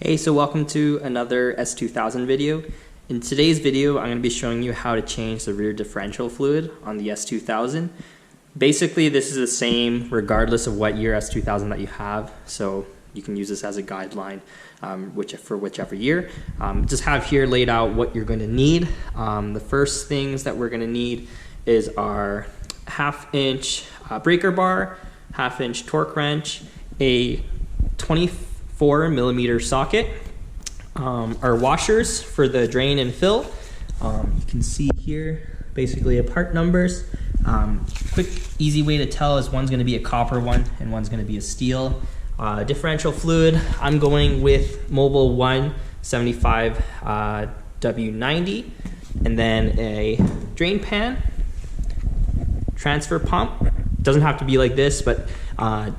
Hey, so welcome to another S2000 video. In today's video, I'm going to be showing you how to change the rear differential fluid on the S2000. Basically, this is the same regardless of what year S2000 that you have, so you can use this as a guideline for whichever year. Just have here laid out what you're going to need. The first things that we're going to need is our 1/2-inch breaker bar, 1/2-inch torque wrench, a 24mm socket, our washers for the drain and fill. You can see here basically part numbers. Quick easy way to tell is one's going to be a copper one and one's going to be a steel. Differential fluid, I'm going with Mobil 1 75 W90, and then a drain pan, transfer pump. Doesn't have to be like this, but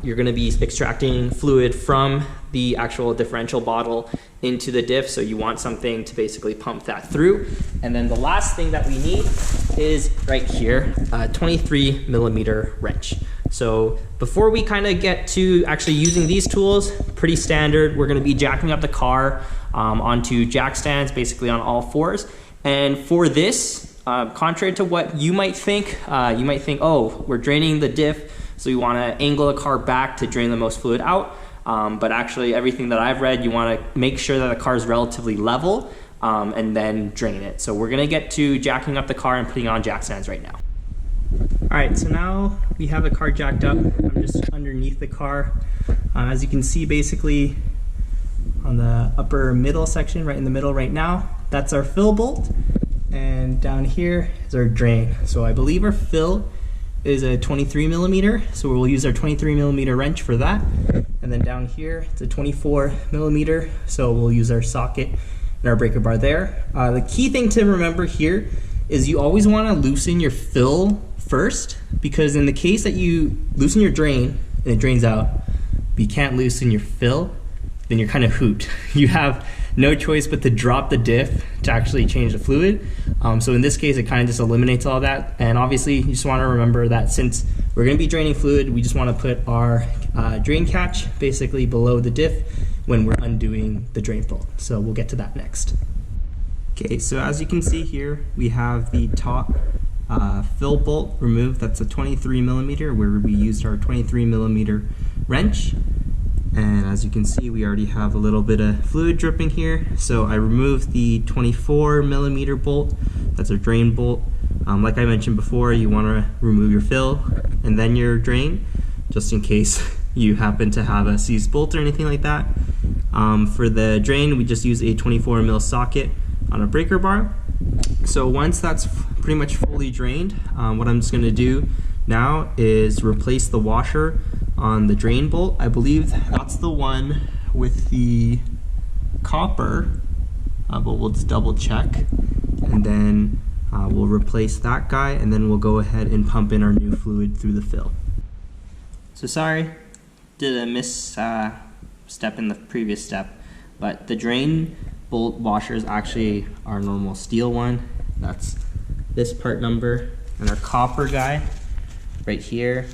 you're going to be extracting fluid from the actual differential bottle into the diff, so you want something to basically pump that through. And then the last thing that we need is right here, a 23mm wrench. So before we kind of get to actually using these tools, pretty standard, we're going to be jacking up the car onto Jackstands, basically on all fours. And for this, contrary to what you might think, oh, we're draining the diff, so you want to angle the car back to drain the most fluid out. But actually, everything that I've read, you want to make sure that the car is relatively level and then drain it. So we're going to get to jacking up the car and putting on Jackstands right now. All right, so now we have the car jacked up. I'm just underneath the car. As you can see, basically on the upper middle section, right in the middle right now, that's our fill bolt. And down here is our drain. So I believe our fill is a 23mm, so we'll use our 23mm wrench for that. And then down here, it's a 24mm, so we'll use our socket and our breaker bar there. The key thing to remember here is you always want to loosen your fill first, because in the case that you loosen your drain and it drains out, but you can't loosen your fill, then you're kind of hooped. You have no choice but to drop the diff to actually change the fluid. So in this case, it kind of just eliminates all that. And obviously, you just want to remember that since we're going to be draining fluid, we just want to put our drain catch basically below the diff when we're undoing the drain bolt. So we'll get to that next. Okay, so as you can see here, we have the top fill bolt removed. That's a 23mm where we used our 23mm wrench. And as you can see, we already have a little bit of fluid dripping here. So I removed the 24mm bolt. That's our drain bolt. Like I mentioned before, you want to remove your fill and then your drain, just in case you happen to have a seized bolt or anything like that. For the drain, we just use a 24mm socket on a breaker bar. So once that's pretty much fully drained, what I'm just going to do now is replace the washer on the drain bolt. I believe that's the one with the copper, but we'll just double check. And then we'll replace that guy, and then we'll go ahead and pump in our new fluid through the fill. So sorry, did a misstep in the previous step, but the drain bolt washer is actually our normal steel one. That's this part number, and our copper guy right here,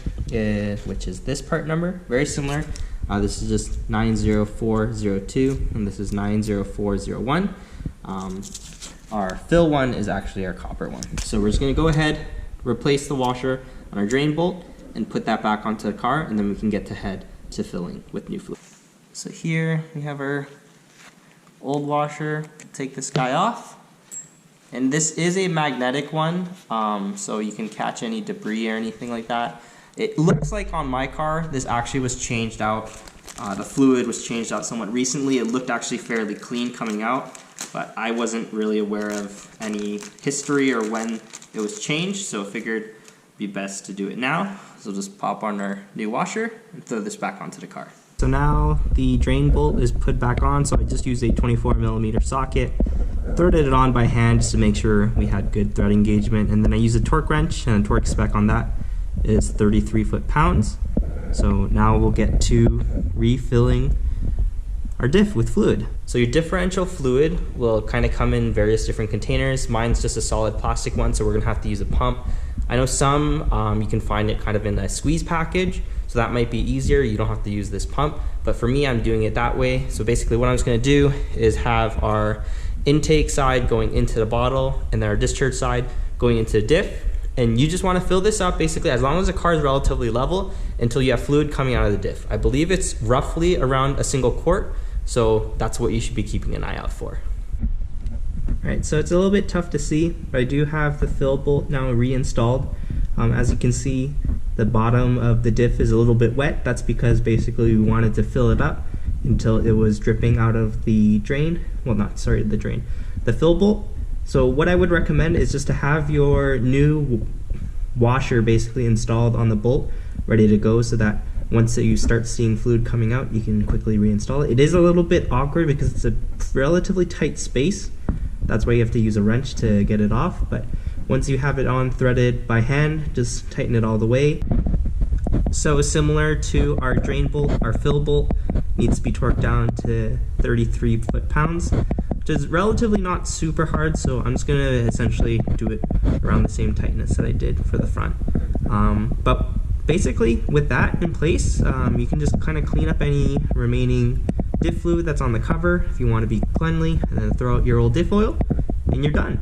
which is this part number, very similar. This is just 90402, and this is 90401. Our fill one is actually our copper one. So we're just gonna go ahead, replace the washer on our drain bolt, and put that back onto the car, and then we can get to head to filling with new fluid. So here we have our old washer. Take this guy off. And this is a magnetic one, so you can catch any debris or anything like that. It looks like on my car, this actually was changed out. The fluid was changed out somewhat recently. It looked actually fairly clean coming out, but I wasn't really aware of any history or when it was changed, so I figured it'd be best to do it now. So just pop on our new washer and throw this back onto the car. So now the drain bolt is put back on, so I just used a 24mm socket. Threaded it on by hand just to make sure we had good thread engagement, and then I used a torque wrench, and the torque spec on that is 33 foot-pounds. So now we'll get to refilling our diff with fluid. So your differential fluid will kind of come in various different containers. Mine's just a solid plastic one, so we're gonna have to use a pump. I know some, you can find it kind of in a squeeze package, so that might be easier. You don't have to use this pump, but for me, I'm doing it that way. So basically what I'm just gonna do is have our intake side going into the bottle and then our discharge side going into the diff. And you just want to fill this up basically as long as the car is relatively level until you have fluid coming out of the diff. I believe it's roughly around a single quart, so that's what you should be keeping an eye out for. Alright, so it's a little bit tough to see, but I do have the fill bolt now reinstalled. As you can see, the bottom of the diff is a little bit wet. That's because basically we wanted to fill it up until it was dripping out of the drain. Well, not, sorry, the drain. The fill bolt. So what I would recommend is just to have your new washer basically installed on the bolt, ready to go, so that once you start seeing fluid coming out, you can quickly reinstall it. It is a little bit awkward because it's a relatively tight space. That's why you have to use a wrench to get it off, but once you have it on threaded by hand, just tighten it all the way. So similar to our drain bolt, our fill bolt needs to be torqued down to 33 foot-pounds, which is relatively not super hard, so I'm just gonna essentially do it around the same tightness that I did for the front. But basically with that in place, you can just kind of clean up any remaining diff fluid that's on the cover if you want to be cleanly, and then throw out your old diff oil and you're done.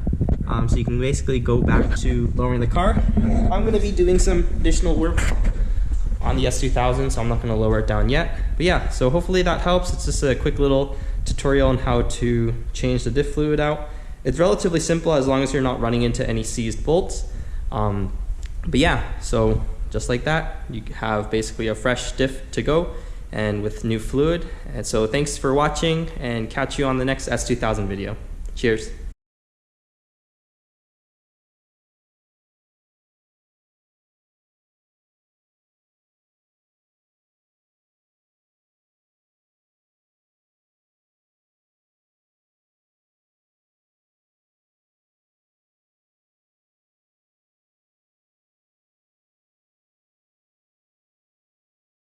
So you can basically go back to lowering the car. I'm gonna be doing some additional work on the S2000, so I'm not gonna lower it down yet. But yeah, so hopefully that helps. It's just a quick little tutorial on how to change the diff fluid out. It's relatively simple as long as you're not running into any seized bolts. But yeah, so just like that, you have basically a fresh diff to go and with new fluid. And so thanks for watching, and catch you on the next S2000 video. Cheers.